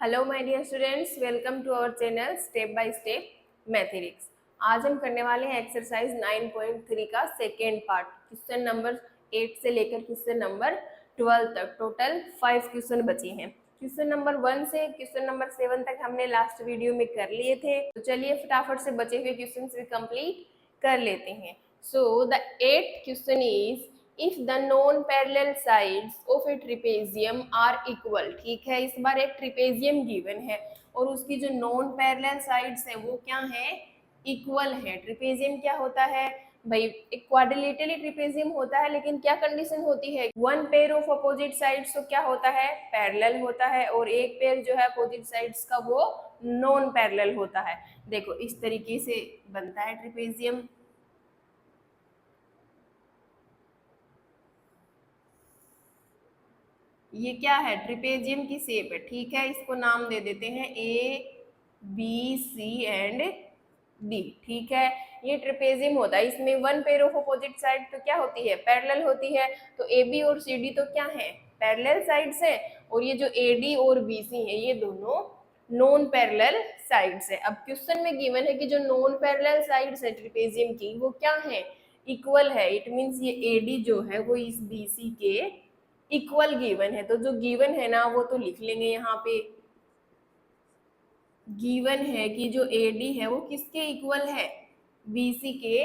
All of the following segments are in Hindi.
Hello my dear students, welcome to our channel step by step mathematics. आज हम करने वाले हैं एक्सरसाइज 9.3 का सेकेंड पार्ट। क्वेश्चन नंबर 8 से लेकर क्वेश्चन नंबर 12 तक टोटल 5 क्वेश्चन बचे हैं। क्वेश्चन नंबर 1 से क्वेश्चन नंबर 7 तक हमने लास्ट वीडियो में कर लिए थे, तो चलिए फटाफट से बचे हुए क्वेश्चन भी कंप्लीट कर लेते हैं। So the 8th question is if the non parallel sides of a trapezium are equal. ठीक है, इस बार एक ट्रिपेजियम गिवन है और उसकी जो नॉन पैरेलल साइड्स है वो क्या है, इक्वल है। ट्रिपेजियम क्या होता है भाई, एक क्वाड्रिलेटरली ट्रिपेजियम होता है, लेकिन क्या कंडीशन होती है, one pair of opposite sides तो क्या होता है, पैरेलल होता है, और एक पेयर जो है अपोजिट साइड्स का वो नॉन पैरेलल होता है। देखो इस तरीके से बनता है ट्रिपेजियम। ये क्या है, ट्रिपेजियम की शेप है। ठीक है, इसको नाम दे देते हैं A B C and D. ठीक है, ये ट्रिपेजियम होता है, इसमें one pair of opposite side तो क्या होती है, पैरेलल होती है। तो ए बी और सी डी तो क्या है, पैरेलल साइड्स है, और ये जो ए डी और बी सी है ये दोनों नॉन पैरेलल साइड्स है। अब क्वेश्चन में गिवन है कि जो नॉन पैरेलल साइड्स है ट्रिपेजियम की वो क्या है, इक्वल है। इट मींस ये ए डी जो है वो इस बी सी के इक्वल गिवन है। तो जो गिवन है ना वो तो लिख लेंगे यहाँ पे। गिवन है कि जो AD है वो किसके इक्वल है, BC के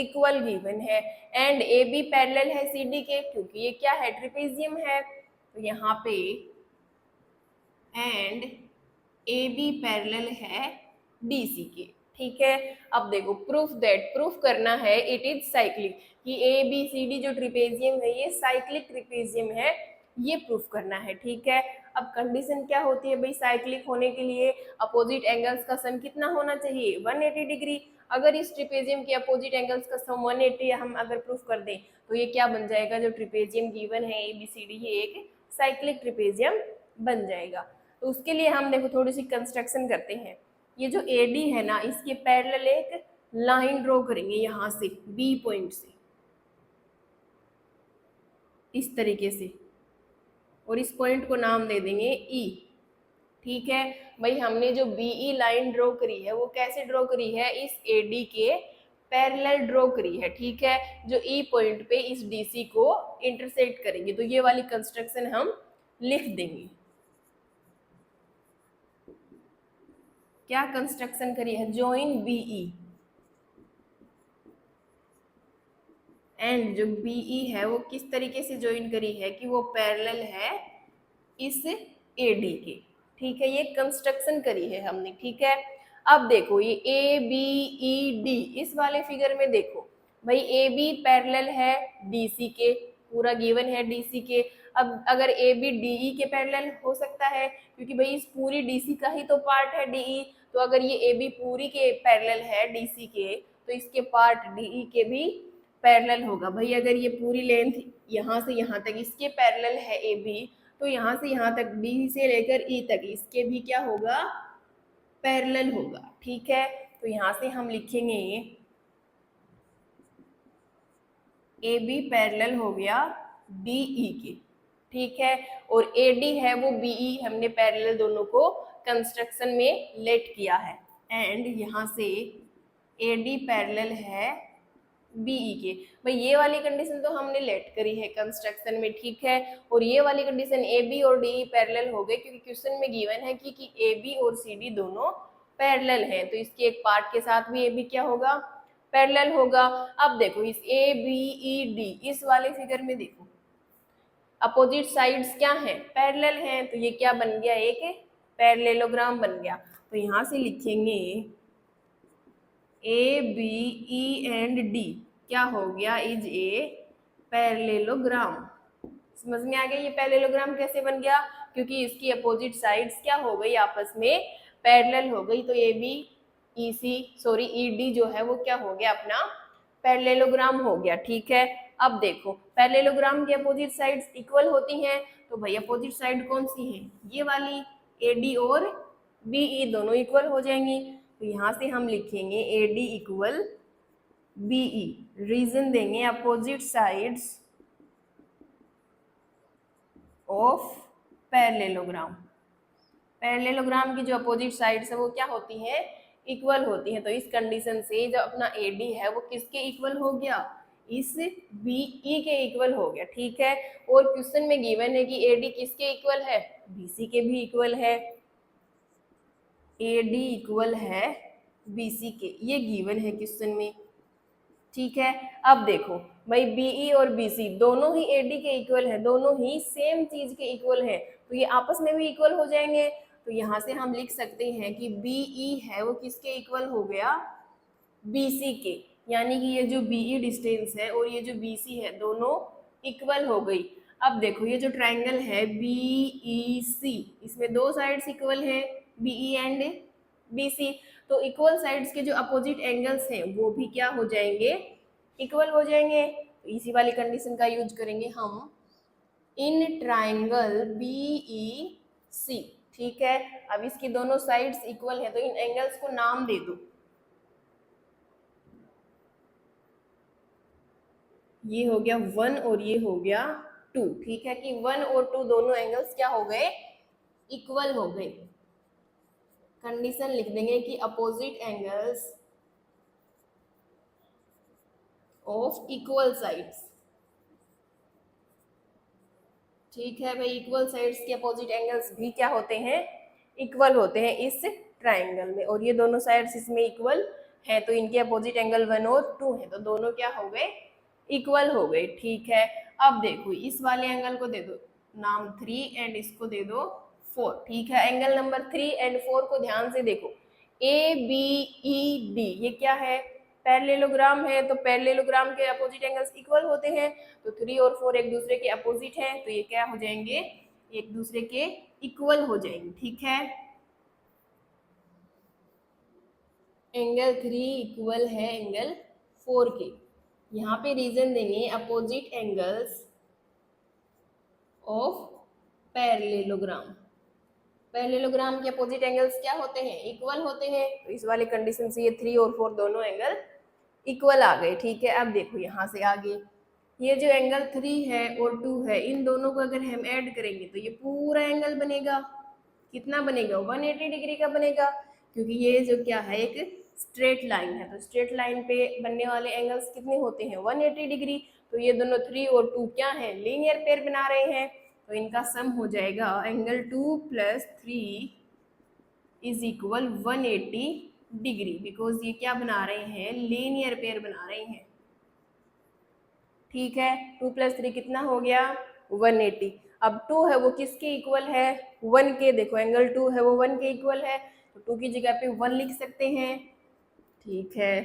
इक्वल गिवन है। एंड AB पैरेलल है CD के, क्योंकि ये क्या है, ट्रिपेजियम है। तो यहाँ पे एंड AB पैरेलल है BC के। ठीक है, अब देखो प्रूफ दैट, प्रूफ करना है इट इज साइक्लिक, कि ABCD जो ट्रिपेजियम है ये साइक्लिक ट्रिपेजियम है, ये प्रूफ करना है। ठीक है, अब कंडीशन क्या होती है भाई, साइक्लिक होने के लिए अपोजिट एंगल्स का सम कितना होना चाहिए, 180 डिग्री। अगर इस ट्रिपेजियम के अपोजिट एंगल्स का सम 180 हम अगर प्रूफ कर दें तो ये क्या बन जाएगा, जो ट्रिपेजियम गिवन है ABCD ये एक साइक्लिक ट्रिपेजियम बन जाएगा। तो उसके लिए हम देखो थोड़ी सी कंस्ट्रक्शन करते हैं। ये जो AD है ना इसके पैरेलल एक लाइन ड्रॉ करेंगे यहाँ से B पॉइंट से, इस तरीके से, और इस पॉइंट को नाम दे देंगे E। ठीक है भाई, हमने जो BE लाइन ड्रॉ करी है वो कैसे ड्रॉ करी है, इस AD के पैरेलल ड्रॉ करी है। ठीक है, जो E पॉइंट पे इस DC को इंटरसेक्ट करेंगे, तो ये वाली कंस्ट्रक्शन हम लिख देंगे। क्या कंस्ट्रक्शन करी है, जॉइन BE, एंड जो BE है वो किस तरीके से ज्वाइन करी है कि वो पैरेलल है इस AD के। ठीक है, ये कंस्ट्रक्शन करी है हमने। ठीक है, अब देखो ये ABED, इस वाले फिगर में देखो भाई AB पैरेलल है DC के, पूरा गिवन है DC के। अब अगर AB DE के पैरेलल हो सकता है, क्योंकि भाई इस पूरी DC का ही तो पार्ट है DE। तो अगर ये AB पूरी के पैरेलल है DC के, तो इसके पार्ट DE के भी पैरेलल होगा। भाई अगर ये पूरी लेंथ यहाँ से यहाँ तक इसके पैरेलल है AB, तो यहाँ से यहाँ तक B से लेकर E तक इसके भी क्या होगा, पैरेलल होगा। ठीक है, तो यहाँ से हम लिखेंगे AB पैरेलल हो गया DE के। ठीक है, और AD है वो BE, हमने पैरेलल दोनों को कंस्ट्रक्शन में लेट किया है। एंड यहाँ से AD पैरेलल है BE के। भाई ये वाली कंडीशन तो हमने लेट करी है कंस्ट्रक्शन में। ठीक है, और ये वाली कंडीशन AB और DE पैरेलल हो गए, क्योंकि क्वेश्चन में गिवन है कि AB और CD दोनों पैरेलल हैं, तो इसके एक पार्ट के साथ भी AB क्या होगा, पैरेलल होगा। अब देखो इस ABED, इस वाले फिगर में देखो अपोजिट साइड्स क्या हैं, पैरेलल हैं, तो ये क्या बन गया, एक पैरेललोग्राम बन गया। तो यहाँ से लिखेंगे ABE एंड D क्या हो गया, इज ए पैरेललोग्राम। समझ में आ गया ये पैरेललोग्राम कैसे बन गया, क्योंकि इसकी अपोजिट साइड्स क्या हो गई, आपस में पैरेलल हो गई। तो ED जो है वो क्या हो गया, अपना पैरेललोग्राम हो गया। ठीक है, अब देखो पैरेललोग्राम की अपोजिट साइड्स इक्वल होती हैं, तो भाई अपोजिट साइड कौन सी है, ये वाली, AD और BE दोनों इक्वल हो जाएंगी। तो यहाँ से हम लिखेंगे AD इक्वल BE। रीजन देंगे opposite sides of parallelogram. Parallelogram की जो अपोजिट साइड्स है वो क्या होती है, इक्वल होती है। तो इस कंडीशन से जो अपना AD है वो किसके इक्वल हो गया, इस BE के इक्वल हो गया। ठीक है, और क्वेश्चन में गिवन है कि AD किसके इक्वल है, BC के भी इक्वल है। AD इक्वल है BC के, ये गिवन है क्वेश्चन में। ठीक है, अब देखो भाई BE और BC दोनों ही AD के इक्वल है, दोनों ही सेम चीज के इक्वल है, तो ये आपस में भी इक्वल हो जाएंगे। तो यहाँ से हम लिख सकते हैं कि BE है वो किसके इक्वल हो गया, BC के, यानी कि ये जो BE डिस्टेंस है और ये जो BC है दोनों इक्वल हो गई। अब देखो ये जो ट्राइंगल है BEC, इसमें दो साइड्स इक्वल है, BE एंड BC, तो इक्वल साइड्स के जो अपोजिट एंगल्स हैं वो भी क्या हो जाएंगे, इक्वल हो जाएंगे। तो इसी वाली कंडीशन का यूज करेंगे हम इन ट्राइंगल BEC। ठीक है, अब इसकी दोनों साइड्स इक्वल है तो इन एंगल्स को नाम दे दो, ये हो गया 1 और ये हो गया 2। ठीक है कि 1 और 2 दोनों एंगल्स क्या हो गए, इक्वल हो गए। कंडीशन लिख देंगे कि opposite angles of equal sides. ठीक है भाई, इक्वल साइड्स के अपोजिट एंगल्स भी क्या होते हैं, इक्वल होते हैं इस ट्राइंगल में, और ये दोनों साइड्स इसमें इक्वल है तो इनके अपोजिट एंगल 1 और 2 है, तो दोनों क्या हो गए, इक्वल हो गए। ठीक है, अब देखो इस वाले एंगल को दे दो नाम 3 एंड इसको दे दो 4। ठीक है, एंगल नंबर 3 एंड 4 को ध्यान से देखो, ABED ये क्या है, पैरेललोग्राम है, तो पैरेललोग्राम के अपोजिट एंगल्स इक्वल होते हैं, तो 3 और 4 एक दूसरे के अपोजिट हैं, तो ये क्या हो जाएंगे, एक दूसरे के इक्वल हो जाएंगे। ठीक है, एंगल 3 इक्वल है एंगल 4 के। यहाँ पे रीजन देंगे opposite angles of parallelogram. Parallelogram के अपोजिट एंगल्स क्या होते हैं, इक्वल होते हैं, तो इस वाले कंडीशन से ये 3 और 4 दोनों एंगल इक्वल आ गए। ठीक है, अब देखो यहाँ से आगे ये जो एंगल 3 है और 2 है, इन दोनों को अगर हम ऐड करेंगे तो ये पूरा एंगल बनेगा, कितना बनेगा, 180 डिग्री का बनेगा, क्योंकि ये जो क्या है एक स्ट्रेट लाइन है, तो स्ट्रेट लाइन पे बनने वाले एंगल्स कितने होते हैं, 180 डिग्री। तो ये दोनों 3 और 2 क्या है, लीनियर पेयर बना रहे हैं, तो इनका सम हो जाएगा angle 2 + 3 is equal 180 degree, because ये क्या बना रहे हैं, लीनियर पेयर बना रहे हैं। ठीक है, 2 + 3 कितना हो गया, 180। अब 2 है वो किसके इक्वल है, 1 के, देखो एंगल 2 है वो 1 के इक्वल है, तो 2 की जगह पे 1 लिख सकते हैं। ठीक है,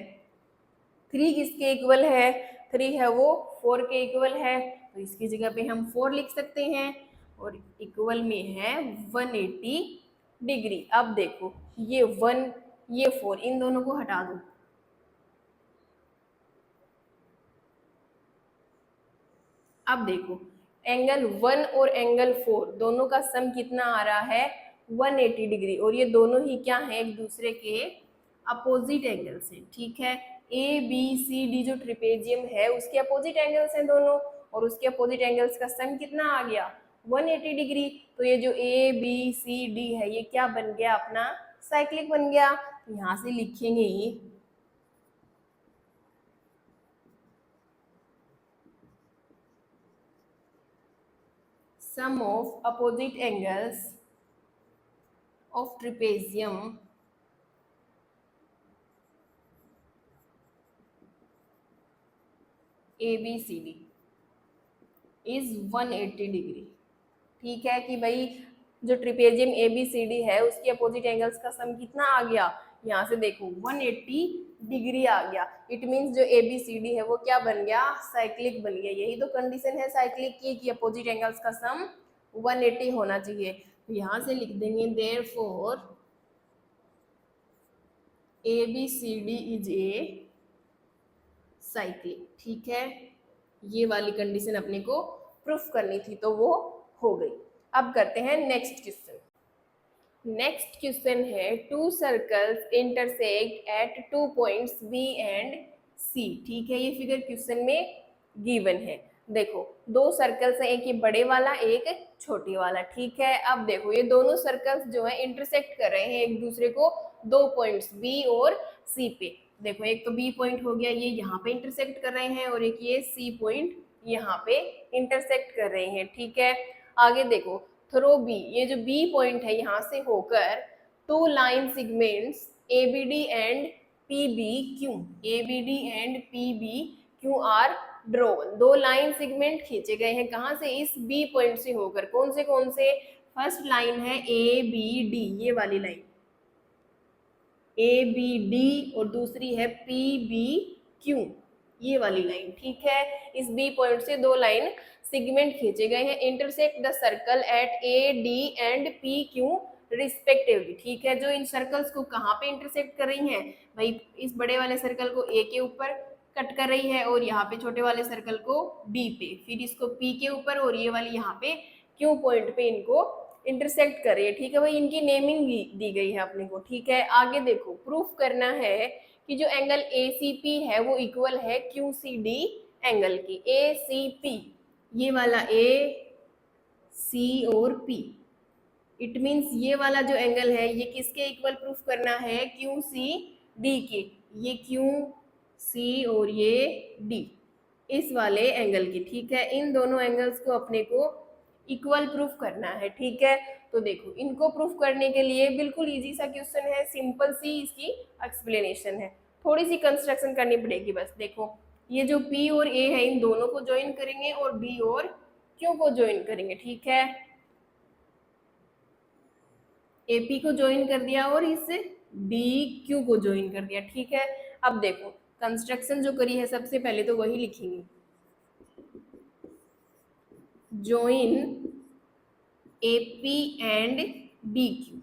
3 किसके इक्वल है, 3 है वो 4 के इक्वल है, तो इसकी जगह पे हम 4 लिख सकते हैं, और इक्वल में है 180 डिग्री। अब देखो ये 1 ये 4 इन दोनों को हटा दो, अब देखो एंगल 1 और एंगल 4 दोनों का सम कितना आ रहा है, 180 डिग्री, और ये दोनों ही क्या है, एक दूसरे के अपोजिट एंगल्स हैं। ठीक है, ABCD जो ट्रिपेजियम है उसके अपोजिट एंगल्स हैं दोनों, और उसके अपोजिट एंगल्स का सम कितना आ गया, 180 डिग्री। तो ये जो ABCD है ये क्या बन गया, अपना साइक्लिक बन गया। तो यहाँ से लिखेंगे sum of opposite angles of trapezium ABCD is 180 degree. ठीक है कि भाई जो ट्रिपेजियम ABCD है उसके अपोजिट एंगल्स का सम कितना आ गया, यहाँ से देखो 180 डिग्री आ गया। इट मीन्स जो ABCD है वो क्या बन गया, साइक्लिक बन गया। यही तो कंडीशन है साइक्लिक की कि अपोजिट एंगल्स का सम 180 होना चाहिए। तो यहाँ से लिख देंगे therefore ABCD is a cyclic. ठीक है, ये वाली कंडीशन अपने को प्रूफ करनी थी तो वो हो गई। अब करते हैं नेक्स्ट क्वेश्चन। नेक्स्ट क्वेश्चन है to circles intersect at 2 points B and C। ठीक है, ये फिगर क्वेश्चन में गिवन है। देखो दो सर्कल्स हैं, एक ये बड़े वाला एक छोटे वाला, ठीक है। अब देखो ये दोनों सर्कल्स जो है इंटरसेक्ट कर रहे हैं एक दूसरे को दो पॉइंट्स बी और सी पे। देखो एक तो बी पॉइंट हो गया, ये यहाँ पे इंटरसेक्ट कर रहे हैं, और एक ये सी पॉइंट यहाँ पे इंटरसेक्ट कर रहे हैं, ठीक है। आगे देखो थ्रो बी, ये जो बी पॉइंट है यहाँ से होकर two line segments ABD and PBQ, ABD and PBQ are drawn. दो लाइन सेगमेंट खींचे गए हैं कहां से, इस बी पॉइंट से होकर। कौन से? फर्स्ट लाइन है ABD, ये वाली लाइन ABD, और दूसरी है PBQ, ये वाली लाइन, ठीक है। इस बी पॉइंट से दो लाइन सेगमेंट खींचे गए हैं, intersect the circle eight AD and PQ respectively, ठीक है। जो इन सर्कल्स को कहाँ पे इंटरसेक्ट कर रही हैं भाई, इस बड़े वाले सर्कल को A के ऊपर कट कर रही है, और यहाँ पे छोटे वाले सर्कल को B पे, फिर इसको P के ऊपर, और ये वाली यहाँ पे Q पॉइंट पे इनको इंटरसेक्ट कर रही है, ठीक है भाई। इनकी नेमिंग दी गई है अपने को, ठीक है। आगे देखो प्रूफ करना है कि जो एंगल ACP है वो इक्वल है QCD एंगल की। ACP, ये वाला AC और P, इट मीन्स ये वाला जो एंगल है ये किसके इक्वल प्रूफ करना है, QCD के। ये QC और ये D, इस वाले एंगल की, ठीक है। इन दोनों एंगल्स को अपने को इक्वल प्रूफ करना है, ठीक है। तो देखो इनको प्रूफ करने के लिए बिल्कुल इजी सा क्वेश्चन है, सिंपल सी इसकी एक्सप्लेनेशन है, थोड़ी सी कंस्ट्रक्शन करनी पड़ेगी बस। देखो ये जो P और A है इन दोनों को ज्वाइन करेंगे, और B और Q को ज्वाइन करेंगे, ठीक है। AP को ज्वाइन कर दिया और इस DQ को ज्वाइन कर दिया, ठीक है। अब देखो कंस्ट्रक्शन जो करी है सबसे पहले तो वही लिखेंगे, ज्वाइन AP एंड DQ,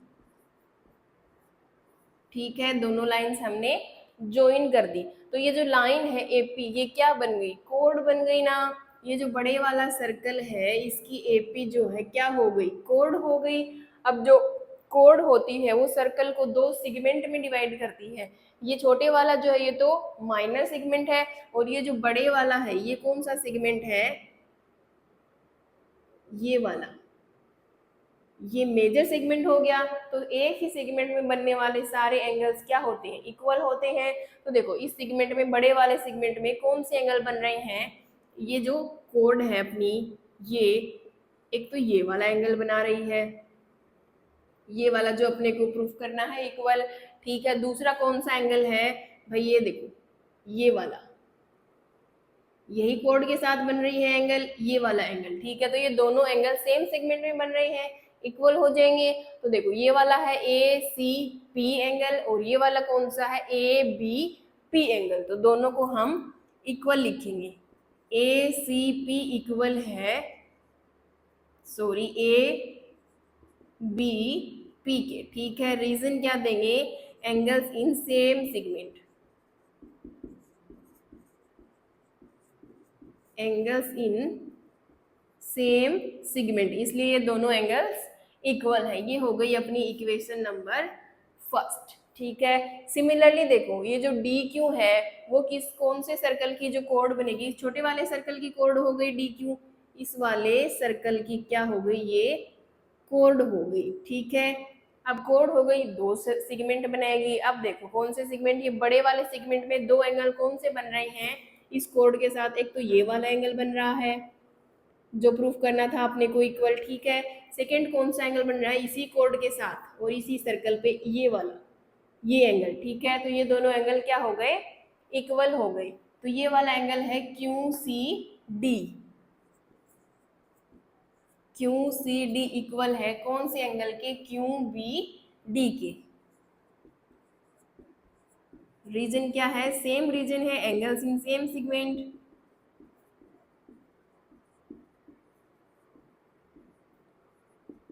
ठीक है। दोनों लाइंस हमने ज्वाइन कर दी, तो ये जो लाइन है AP ये क्या बन गई, कोड बन गई ना। ये जो बड़े वाला सर्कल है इसकी AP जो है क्या हो गई, कोड हो गई। अब जो कोड होती है वो सर्कल को दो सेगमेंट में डिवाइड करती है। ये छोटे वाला जो है ये तो माइनर सेगमेंट है, और ये जो बड़े वाला है ये कौन सा सेगमेंट है, ये वाला, ये मेजर सेगमेंट हो गया। तो एक ही सेगमेंट में बनने वाले सारे एंगल्स क्या होते हैं, इक्वल होते हैं। तो देखो इस सेगमेंट में, बड़े वाले सेगमेंट में कौन से एंगल बन रहे हैं, ये जो कोड है अपनी, ये एक तो ये वाला एंगल बना रही है, ये वाला जो अपने को प्रूफ करना है इक्वल, ठीक है। दूसरा कौन सा एंगल है भाई, ये देखो ये वाला, यही कोड के साथ बन रही है एंगल, ये वाला एंगल, ठीक है। तो ये दोनों एंगल सेम सेगमेंट में बन रहे हैं, इक्वल हो जाएंगे। तो देखो ये वाला है ACP एंगल, और ये वाला कौन सा है, ABP एंगल। तो दोनों को हम इक्वल लिखेंगे, ACP इक्वल है, सॉरी ABP के, ठीक है। रीजन क्या देंगे, angles in same segment, angles in same segment, इसलिए ये दोनों एंगल्स इक्वल है। ये हो गई अपनी इक्वेशन नंबर फर्स्ट, ठीक है। सिमिलरली देखो ये जो DQ है वो कौन से सर्कल की जो कोड बनेगी, छोटे वाले सर्कल की कोड हो गई DQ, इस वाले सर्कल की क्या हो गई, ये कोड हो गई, ठीक है। अब कोड हो गई, दो सेगमेंट बनाएगी। अब देखो कौन से सेगमेंट, ये बड़े वाले सेगमेंट में दो एंगल कौन से बन रहे हैं इस कोड के साथ, एक तो ये वाला एंगल बन रहा है जो प्रूफ करना था अपने को इक्वल, ठीक है। सेकंड कौन सा एंगल बन रहा है इसी कोड के साथ और इसी सर्कल पे, ये वाला, ये एंगल, ठीक है। तो ये दोनों एंगल क्या हो गए, इक्वल हो गए। तो ये वाला एंगल है QCD, QCD इक्वल है कौन से एंगल के, QBD के। रीजन क्या है, सेम रीजन है, एंगल्स इन सेम सेगमेंट।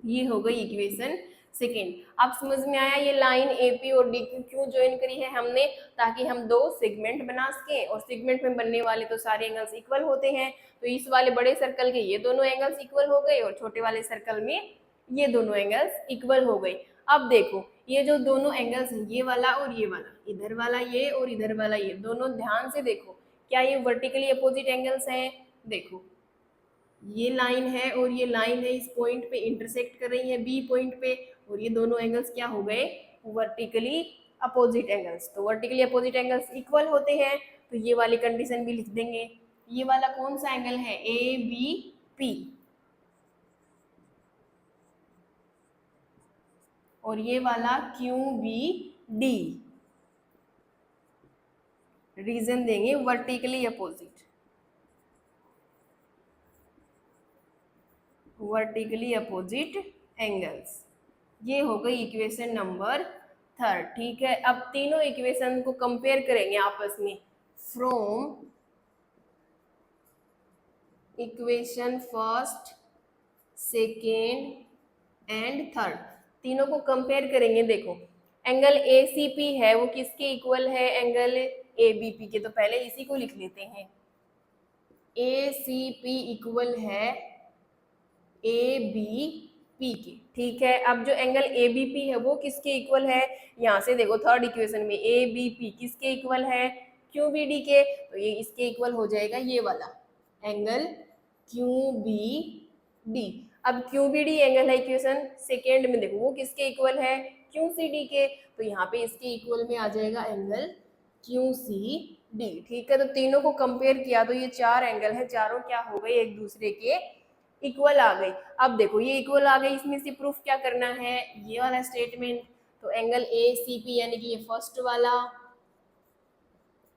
ये हो गई इक्वेशन सेकेंड। अब समझ में आया ये लाइन AP और DQ क्यों ज्वाइन करी है हमने, ताकि हम दो सेगमेंट बना सके, और सेगमेंट में बनने वाले तो सारे एंगल्स इक्वल होते हैं। तो इस वाले बड़े सर्कल के ये दोनों एंगल्स इक्वल हो गए, और छोटे वाले सर्कल में ये दोनों एंगल्स इक्वल हो गए। अब देखो ये जो दोनों एंगल्स हैं, ये वाला और ये वाला, इधर वाला ये और इधर वाला ये, दोनों ध्यान से देखो, क्या ये वर्टिकली अपोजिट एंगल्स हैं, देखो ये लाइन है और ये लाइन है, इस पॉइंट पे इंटरसेक्ट कर रही है बी पॉइंट पे, और ये दोनों एंगल्स क्या हो गए, वर्टिकली अपोजिट एंगल्स। तो वर्टिकली अपोजिट एंगल्स इक्वल होते हैं, तो ये वाली कंडीशन भी लिख देंगे। ये वाला कौन सा एंगल है, ए बी पी, और ये वाला क्यू बी डी, रीजन देंगे vertically opposite, vertically opposite angles. ये हो गई इक्वेशन नंबर थर्ड। ठीक है, अब तीनों इक्वेशन को कंपेयर करेंगे आपस में। From equation first, second and third, तीनों को कंपेयर करेंगे। देखो एंगल ए सी पी है, वो किसके इक्वल है, एंगल ए बी पी के। तो पहले इसी को लिख लेते हैं, ए सी पी इक्वल है ए बी पी के। ठीक है, अब जो एंगल ए बी पी है वो किसके इक्वल है, यहाँ से देखो थर्ड इक्वेशन में ए बी पी किसके इक्वल है, क्यू बी डी के। तो ये इसके इक्वल हो जाएगा ये वाला एंगल क्यू बी डी। अब क्यू बी डी एंगल है इक्वेशन सेकेंड में, देखो वो किसके इक्वल है, क्यू सी डी के। तो यहाँ पे इसके इक्वल में आ जाएगा एंगल क्यू सी डी। ठीक है, तो तीनों को कंपेयर किया तो ये चार एंगल है, चारों क्या हो गए, एक दूसरे के इक्वल आ गई। अब देखो ये इक्वल आ गई, इसमें से प्रूफ क्या करना है, ये वाला स्टेटमेंट। तो एंगल ए सी पी यानी कि ये फर्स्ट वाला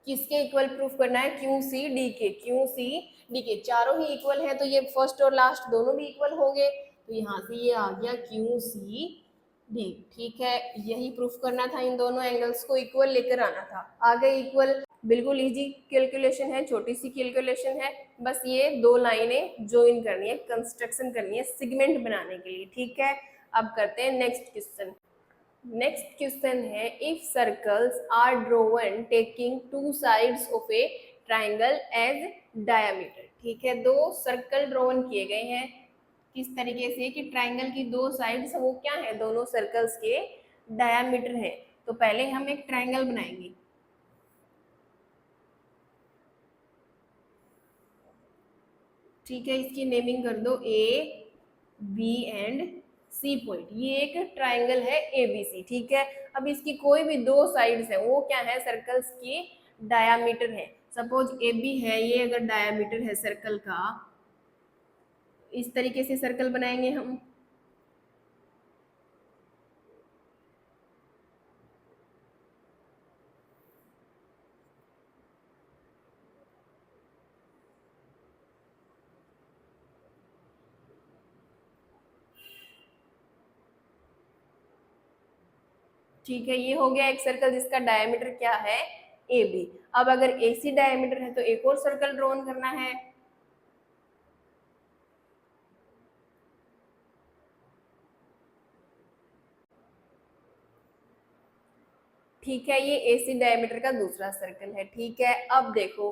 किसके इक्वल प्रूफ करना है, क्यू सी डी के। क्यू सी डी के चारों ही इक्वल है, तो ये फर्स्ट और लास्ट दोनों भी इक्वल हो गए। तो यहाँ से ये आ गया क्यू सी डी। ठीक है, यही प्रूफ करना था, इन दोनों एंगल्स को इक्वल लेकर आना था। आ गए इक्वल, बिल्कुल इजी कैलकुलेशन है, छोटी सी कैलकुलेशन है। बस ये दो लाइनें ज्वाइन करनी है, कंस्ट्रक्शन करनी है सेगमेंट बनाने के लिए। ठीक है, अब करते हैं नेक्स्ट क्वेश्चन। नेक्स्ट क्वेश्चन है, if circles are drawn taking two sides of a triangle as diameter. ठीक है, दो सर्कल ड्रोवन किए गए हैं, किस तरीके से कि ट्राइंगल की दो साइड्स वो क्या है, दोनों सर्कल्स के डायमीटर है। तो पहले हम एक ट्राइंगल बनाएंगे। ठीक है, इसकी नेमिंग कर दो A B and C point. ये एक ट्राइंगल है ए बी सी। ठीक है, अब इसकी कोई भी दो साइड्स है वो क्या है, सर्कल्स की डायामीटर है। सपोज ए बी है, ये अगर डायामीटर है सर्कल का, इस तरीके से सर्कल बनाएंगे हम। ठीक है, ये हो गया एक सर्कल जिसका डायमीटर क्या है, ए बी। अब अगर ए सी डायमीटर है तो एक और सर्कल ड्रॉन करना है। ठीक है, ये ए सी डायमीटर का दूसरा सर्कल है। ठीक है, अब देखो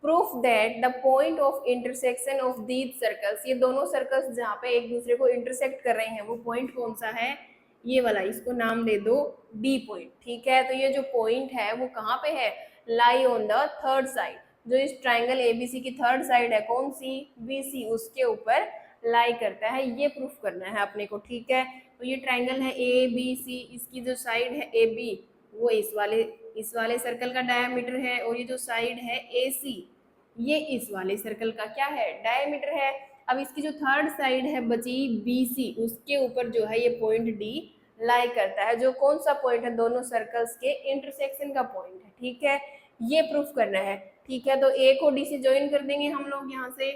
proof that the point of intersection of these circles, ये दोनों सर्कल्स जहाँ पे एक दूसरे को इंटरसेक्ट कर रहे हैं वो पॉइंट कौन सा है, ये वाला, इसको नाम दे दो डी पॉइंट। ठीक है, तो ये जो पॉइंट है वो कहाँ पे है, lie on the third side, जो इस ट्राइंगल एबीसी की थर्ड साइड है कौन सी, बीसी, उसके ऊपर लाई करता है। ये प्रूफ करना है अपने को। ठीक है, तो ये ट्राइंगल है ए बी सी, इसकी जो साइड है ए बी वो इस वाले सर्कल का डायमीटर है, और ये जो साइड है ए सी ये इस वाले सर्कल का क्या है, डायमीटर है। अब इसकी जो थर्ड साइड है बची बी सी, उसके ऊपर जो है ये पॉइंट डी लाई करता है, जो कौन सा पॉइंट है, दोनों सर्कल्स के इंटरसेक्शन का पॉइंट है। ठीक है, ये प्रूफ करना है। ठीक है, तो ए को डी से ज्वाइन कर देंगे हम लोग यहाँ से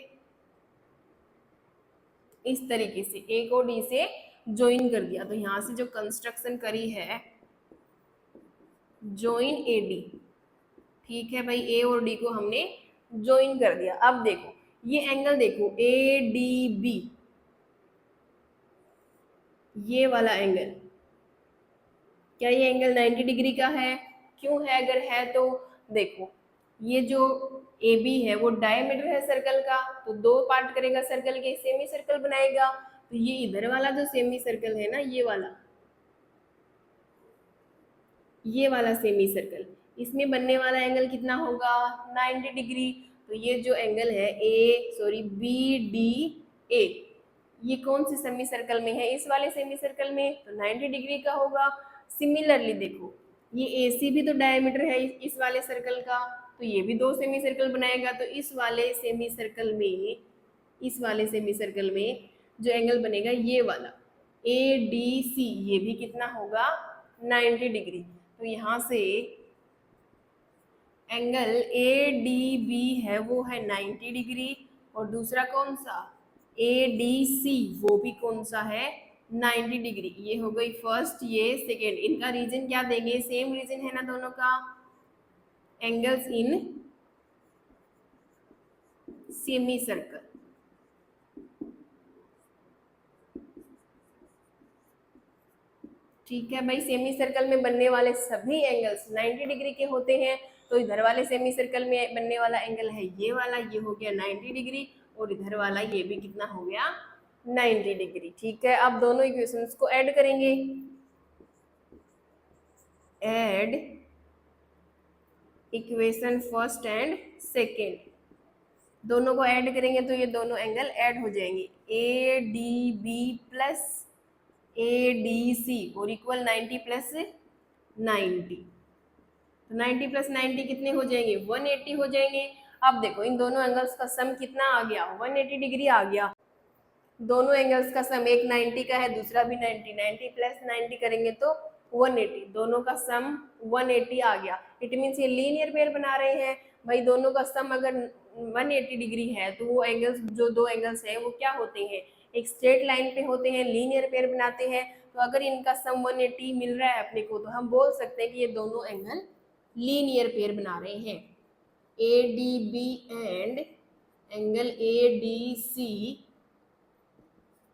इस तरीके से, ए को डी से ज्वाइन कर दिया। तो यहाँ से जो कंस्ट्रक्शन करी है ज्वाइन ए डी। ठीक है भाई, ए और डी को हमने ज्वाइन कर दिया। अब देखो ये एंगल देखो ए डी बी, ये वाला एंगल, क्या ये एंगल 90 डिग्री का है, क्यों है, अगर है तो देखो ये जो ए बी है वो डायमीटर है सर्कल का, तो दो पार्ट करेगा सर्कल के, सेमी सर्कल बनाएगा। तो ये इधर वाला जो सेमी सर्कल है ना, ये वाला सेमी सर्कल, इसमें बनने वाला एंगल कितना होगा, 90 डिग्री। तो ये जो एंगल है BDA, ये कौन से सेमी सर्कल में है? इस वाले सेमी सर्कल में, तो 90 डिग्री का होगा। सिमिलरली देखो, ये AC भी तो डायमीटर है इस वाले सर्कल का, तो ये भी दो सेमी सर्कल बनाएगा। तो इस वाले सेमी सर्कल में जो एंगल बनेगा ये वाला ADC, ये भी कितना होगा? 90 डिग्री। तो यहाँ से एंगल ADB है वो है 90 डिग्री, और दूसरा कौन सा ADC, वो भी कौन सा है? 90 डिग्री। ये हो गई फर्स्ट, ये सेकेंड। इनका रीजन क्या देंगे? सेम रीजन है ना दोनों का, एंगल्स इन सेमी सर्कल। ठीक है भाई, सेमी सर्कल में बनने वाले सभी एंगल्स 90 डिग्री के होते हैं। तो इधर वाले सेमी सर्कल में बनने वाला एंगल है ये वाला, ये हो गया 90 डिग्री, और इधर वाला ये भी कितना हो गया? 90 डिग्री। ठीक है, अब दोनों इक्वेशंस को ऐड करेंगे। Add equation first and second, दोनों को ऐड करेंगे तो ये दोनों एंगल ऐड हो जाएंगे। ADB प्लस ADC और इक्वल 90 प्लस 90, तो 90 प्लस 90 कितने हो जाएंगे? 180 हो जाएंगे। अब देखो इन दोनों एंगल्स का सम कितना आ गया? 180 डिग्री आ गया। दोनों एंगल्स का सम, एक 90 का है दूसरा भी 90, 90 प्लस 90 करेंगे तो 180, दोनों का सम 180 आ गया। इट मीन्स ये लीनियर पेयर बना रहे हैं भाई। दोनों का सम अगर 180 डिग्री है तो वो एंगल्स, जो दो एंगल्स हैं वो क्या होते हैं? एक स्ट्रेट लाइन पे होते हैं, लीनियर पेयर बनाते हैं। तो अगर इनका सम 180 मिल रहा है अपने को, तो हम बोल सकते हैं कि ये दोनों एंगल लीनियर पेयर बना रहे हैं। ADB and angle ADC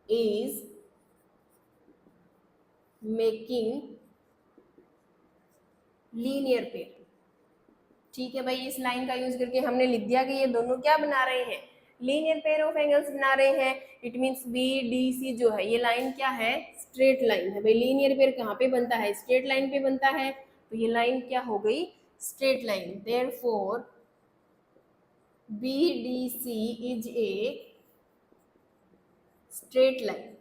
is making linear pair। ठीक है भाई, इस लाइन का यूज करके हमने लिख दिया कि ये दोनों क्या बना रहे हैं? लीनियर पेयर ऑफ एंगल्स बना रहे हैं। इट मींस BDC जो है ये लाइन क्या है? स्ट्रेट लाइन है भाई। लीनियर पेयर कहाँ पे बनता है? स्ट्रेट लाइन पे बनता है। तो ये लाइन क्या हो गई? Straight line. Therefore BDC is a straight line.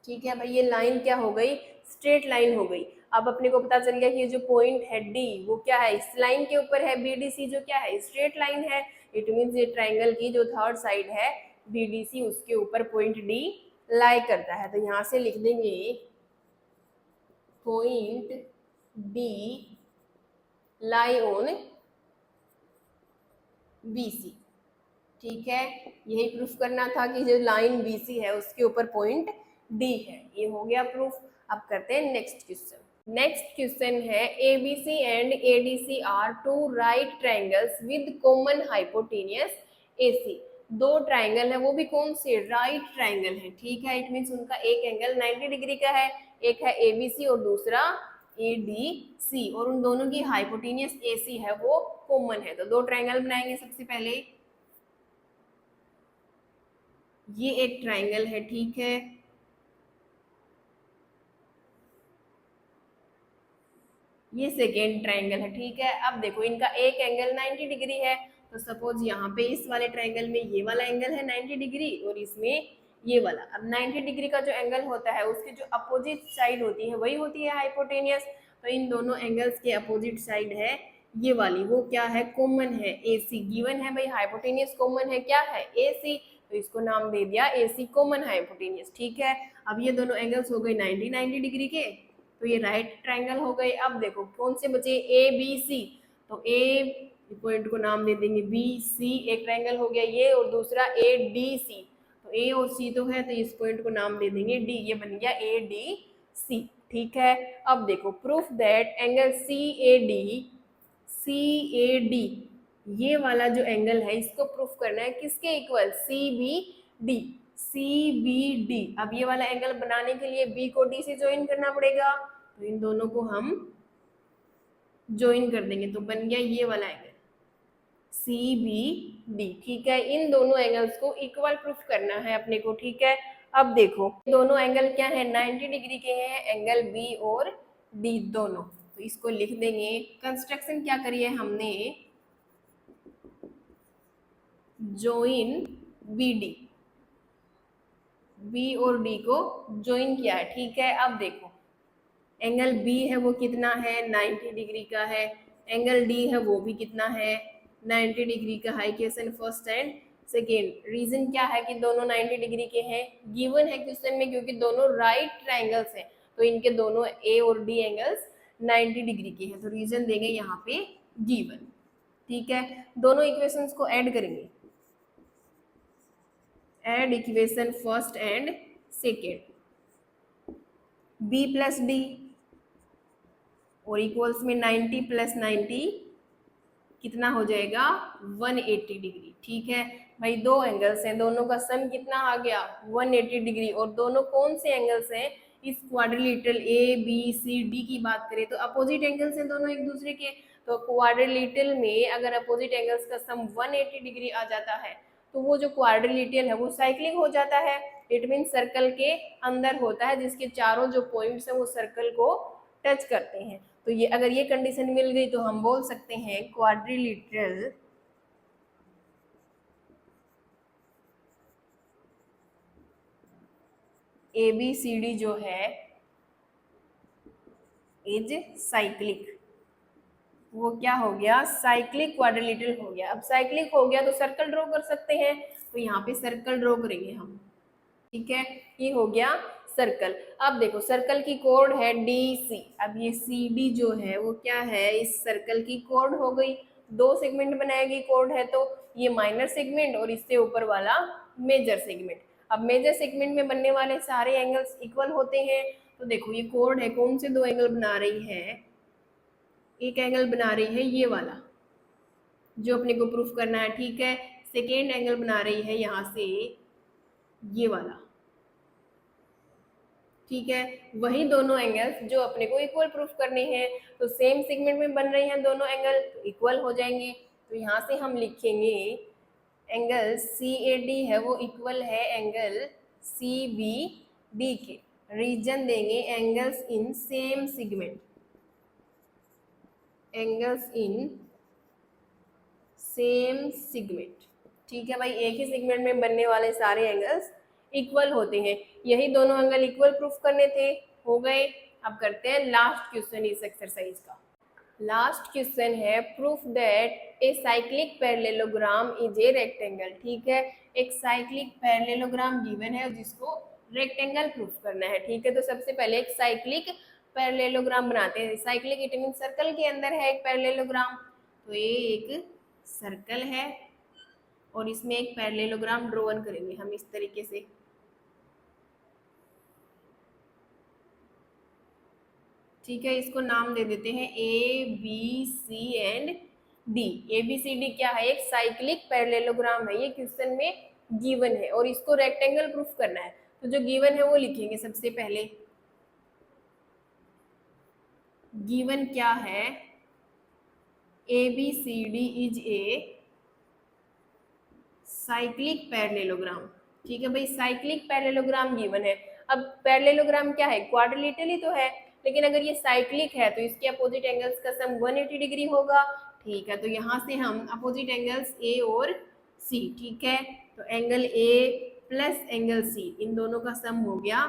ठीक है भाई, ये लाइन क्या हो गई? स्ट्रेट लाइन हो गई। अब अपने को पता चल गया कि ये जो पॉइंट है D वो क्या है? इस लाइन के ऊपर है। BDC जो क्या है? स्ट्रेट लाइन है। इट मींस ये ट्रायंगल की जो थर्ड साइड है BDC, उसके ऊपर पॉइंट D लाई करता है। तो यहाँ से लिख देंगे point D lie on BC। ठीक है, यही प्रूफ करना था कि जो लाइन BC है उसके ऊपर पॉइंट D है। ये हो गया प्रूफ। अब करते हैं नेक्स्ट क्वेश्चन। नेक्स्ट क्वेश्चन है ABC and ADC are two right triangles with common hypotenuse AC। दो ट्रायंगल है, वो भी कौन से? राइट ट्रायंगल है। ठीक है, इट मींस उनका एक एंगल 90 डिग्री का है, एक है ABC और दूसरा ADC, और उन दोनों की हाइपोटेनियस AC है वो कॉमन है। तो दो ट्रायंगल बनाएंगे। सबसे पहले ये एक ट्रायंगल है, ठीक है, ये सेकेंड ट्रायंगल है। ठीक है, अब देखो इनका एक एंगल 90 डिग्री है। तो सपोज यहाँ पे इस वाले ट्रायंगल में ये वाला एंगल है 90 डिग्री और इसमें ये वाला। अब 90 डिग्री का जो एंगल होता है उसकी जो अपोजिट साइड होती है वही होती है हाइपोटेनियस। तो इन दोनों एंगल्स के अपोजिट साइड है ये वाली, वो क्या है? कॉमन है, AC गिवन है भाई। हाइपोटेनियस कॉमन है, क्या है? AC। तो इसको नाम दे दिया AC कॉमन हाइपोटेनियस। ठीक है, अब ये दोनों एंगल्स हो गए 90 डिग्री के, तो ये राइट ट्रायंगल हो गए। अब देखो कौन से बचे? ABC। तो A पॉइंट को नाम दे देंगे BC, एक ट्रायंगल हो गया ये, और दूसरा ADC। तो A और C तो है, तो इस पॉइंट को नाम दे देंगे D, ये बन गया ADC। ठीक है, अब देखो प्रूफ दैट एंगल CAD ये वाला जो एंगल है इसको प्रूफ करना है किसके इक्वल? CBD। अब ये वाला एंगल बनाने के लिए B को D से ज्वाइन करना पड़ेगा। तो इन दोनों को हम ज्वाइन कर देंगे, तो बन गया ये वाला एंगल CBD। ठीक है, इन दोनों एंगल्स को इक्वल प्रूफ करना है अपने को। ठीक है, अब देखो दोनों एंगल क्या है? 90 डिग्री के हैं, एंगल B और D दोनों। तो इसको लिख देंगे। कंस्ट्रक्शन क्या करी है हमने? जोइन बी डी, बी और डी को ज्वाइन किया है, ठीक है। अब देखो एंगल बी है वो कितना है, 90 डिग्री का है, एंगल डी है वो भी कितना है, 90 डिग्री का है। Equation first and second, reason क्या है कि दोनों 90 डिग्री के हैं, गिवन है क्वेश्चन में, क्योंकि दोनों राइट ट्रायंगल्स हैं तो इनके दोनों ए और डी एंगल्स 90 डिग्री के हैं, तो रीजन देंगे यहाँ पे गिवन, ठीक है। दोनों इक्वेशंस को ऐड करेंगे, add equation first and second, B plus D और इक्वल्स में 90 प्लस 90 कितना हो जाएगा 180 डिग्री, ठीक है भाई। दो एंगल्स हैं, दोनों का सम कितना आ गया 180 डिग्री, और दोनों कौन से एंगल्स हैं, इस quadrilateral A B C D की बात करें तो अपोजिट एंगल्स हैं दोनों एक दूसरे के, तो क्वाड्रिलेटरल में अगर अपोजिट एंगल्स का सम 180 डिग्री आ जाता है तो वो जो क्वाड्रिलेटरल है वो साइक्लिक हो जाता है, इट मीन सर्कल के अंदर होता है, जिसके चारों जो पॉइंट्स हैं वो सर्कल को टच करते हैं। तो ये अगर ये कंडीशन मिल गई तो हम बोल सकते हैं क्वाड्रिलेटरल ABCD जो है इज साइक्लिक, वो क्या हो गया साइक्लिक क्वाड्रिलेटरल हो गया। अब साइक्लिक हो गया तो सर्कल ड्रॉ कर सकते हैं, तो यहाँ पे सर्कल ड्रॉ करेंगे हम, ठीक है। ये हो गया सर्कल। अब देखो सर्कल की कोड है DC, अब ये CD जो है वो क्या है इस सर्कल की कोड हो गई, दो सेगमेंट बनाएगी कोड है, तो ये माइनर सेगमेंट और इससे ऊपर वाला मेजर सेगमेंट। अब मेजर सेगमेंट में बनने वाले सारे एंगल्स इक्वल होते हैं, तो देखो ये कोड है, कौन से दो एंगल बना रही है, एक एंगल बना रही है ये वाला जो अपने को प्रूफ करना है, ठीक है। सेकेंड एंगल बना रही है यहाँ से ये वाला, ठीक है। वही दोनों एंगल्स जो अपने को इक्वल प्रूफ करने हैं, तो सेम सेगमेंट में बन रही हैं दोनों एंगल तो इक्वल हो जाएंगे, तो यहाँ से हम लिखेंगे एंगल CAD है वो इक्वल है एंगल CBD के, रीजन देंगे angles in same segment, angles in same segment, ठीक है भाई। एक ही सेगमेंट में बनने वाले सारे एंगल्स इक्वल होते हैं, यही दोनों एंगल इक्वल प्रूफ करने थे, हो गए। अब करते हैं लास्ट क्वेश्चन इस एक्सरसाइज का। लास्ट क्वेश्चन है proof that a cyclic parallelogram is a rectangle, ठीक है। एक साइक्लिक पैरेललोग्राम गिवन है जिसको रेक्टेंगल प्रूफ करना है, ठीक है। तो सबसे पहले एक साइक्लिक पैरेललोग्राम बनाते हैं, साइक्लिक इट मीन सर्कल के अंदर है एक पैरेललोग्राम, तो ये एक सर्कल है और इसमें एक पैरेललोग्राम ड्रॉन करेंगे हम इस तरीके से, ठीक है। इसको नाम दे देते हैं ABC एंड D। ABCD क्या है एक साइक्लिक पैरेललोग्राम है, ये क्वेश्चन में गिवन है और इसको रेक्टेंगल प्रूफ करना है, तो जो गिवन है वो लिखेंगे सबसे पहले। गिवन क्या है ABCD is a cyclic parallelogram, ठीक है भाई। साइक्लिक पैरेललोग्राम गिवन है, अब पैरेललोग्राम क्या है क्वाड्रिलेटरल ही तो है, लेकिन अगर ये साइक्लिक है तो इसके अपोजिट एंगल्स का सम 180 डिग्री होगा, ठीक है। तो यहाँ से हम अपोजिट एंगल्स A और C, ठीक है। तो angle A plus angle C इन दोनों का सम हो गया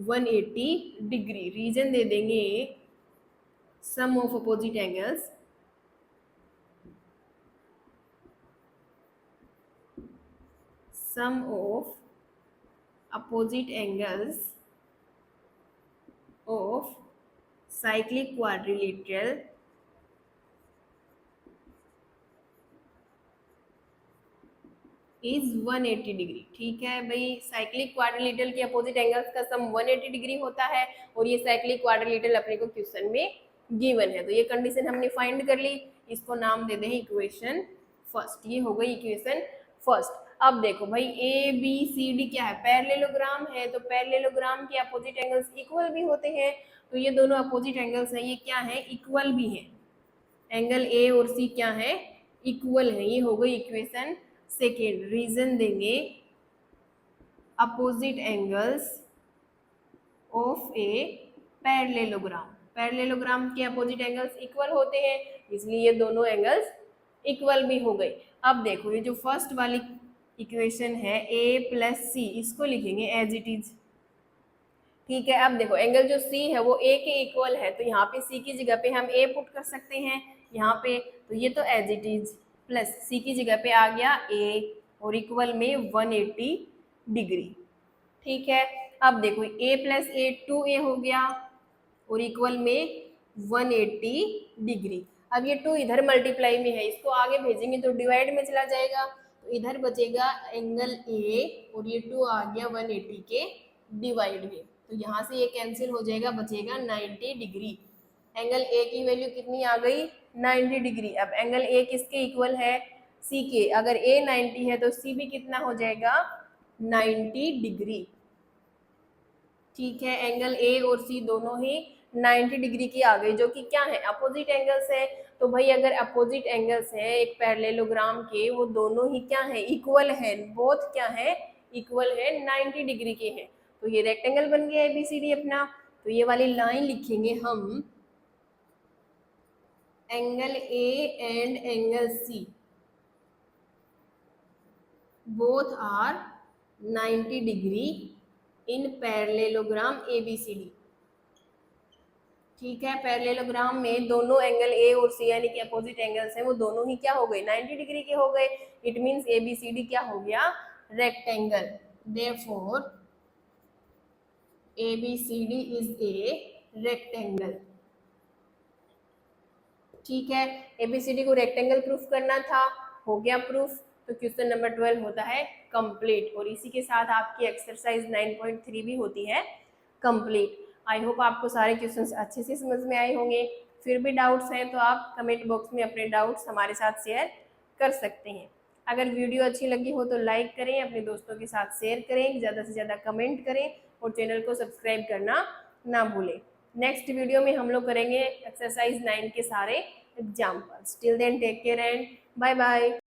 180 डिग्री, रीजन दे देंगे sum of opposite angles, sum of opposite angles of cyclic quadrilateral is 180 degree, ठीक है भाई। साइक्लिक क्वाड्रिलेटरल के अपोजिट एंगल्स का सम 180 डिग्री होता है और ये साइक्लिक क्वाड्रिलेटरल अपने को क्वेश्चन में गिवन है, तो ये कंडीशन हमने फाइंड कर ली, इसको नाम दे दें इक्वेशन फर्स्ट, ये हो गई इक्वेशन फर्स्ट। अब देखो भाई ABCD क्या है पैरेललोग्राम है, तो पैरेललोग्राम के अपोजिट एंगल्स इक्वल भी होते हैं, तो ये दोनों अपोजिट एंगल्स हैं ये क्या है इक्वल भी है, एंगल A और C क्या है इक्वल है, ये हो गई इक्वेशन सेकेंड। रीजन देंगे opposite angles of a parallelogram, parallelogram के अपोजिट एंगल्स इक्वल होते हैं इसलिए ये दोनों एंगल्स इक्वल भी हो गए। अब देखो ये जो फर्स्ट वाली इक्वेशन है a प्लस सी, इसको लिखेंगे एज इट इज। ठीक है, अब देखो एंगल जो c है वो a के इक्वल है, तो यहाँ पे c की जगह पे हम a पुट कर सकते हैं यहाँ पे, तो ये तो as it is plus c की जगह पे आ गया a और इक्वल में 180 डिग्री। ठीक है, अब देखो a प्लस a 2a हो गया और इक्वल में 180 डिग्री। अब ये 2 इधर मल्टीप्लाई में है, इसको आगे भेजेंगे तो डिवाइड में चला जाएगा, तो इधर बचेगा एंगल a और ये 2 आ गया 180 के डिवाइड में, तो यहाँ से ये कैंसिल हो जाएगा, बचेगा 90 डिग्री। एंगल a की वैल्यू कितनी आ गई 90 डिग्री। अब एंगल a किसके इक्वल है c के, अगर a 90 है तो c भी कितना हो जाएगा 90 डिग्री। ठीक है, एंगल ए और सी दोनों ही 90 डिग्री की आ गई, जो कि क्या है अपोजिट एंगल्स है। तो भाई अगर अपोजिट एंगल्स है एक पैरेललोग्राम के, वो दोनों ही क्या है इक्वल है, बोथ क्या है इक्वल है 90 डिग्री के हैं, तो ये रेक्टेंगल बन गया एबीसीडी अपना। तो ये वाली लाइन लिखेंगे हम angle A and angle C both are 90 degree in parallelogram ABCD. ठीक है, पैरेललोग्राम में दोनों एंगल ए और सी यानी कि अपोजिट एंगल्स हैं, वो दोनों ही क्या हो गए 90 डिग्री के हो गए। इट मींस एबीसीडी क्या हो गया rectangle. Therefore ABCD is a rectangle. ठीक है, एबीसीडी को रेक्टेंगल प्रूफ करना था, हो गया प्रूफ, तो क्वेश्चन नंबर 12 होता है कंप्लीट। और इसी के साथ आपकी एक्सरसाइज 9.3 भी होती है कंप्लीट। आई होप आपको सारे क्वेश्चंस अच्छे से समझ में आए होंगे। फिर भी डाउट्स हैं तो आप कमेंट बॉक्स में अपने डाउट्स हमारे साथ शेयर कर सकते हैं। अगर वीडियो अच्छी लगी हो तो लाइक करें, अपने दोस्तों के साथ शेयर करें, ज़्यादा से ज़्यादा कमेंट करें और चैनल को सब्सक्राइब करना ना भूलें। नेक्स्ट वीडियो में हम लोग करेंगे एक्सरसाइज 9 के सारे examples. Till then take care and bye bye.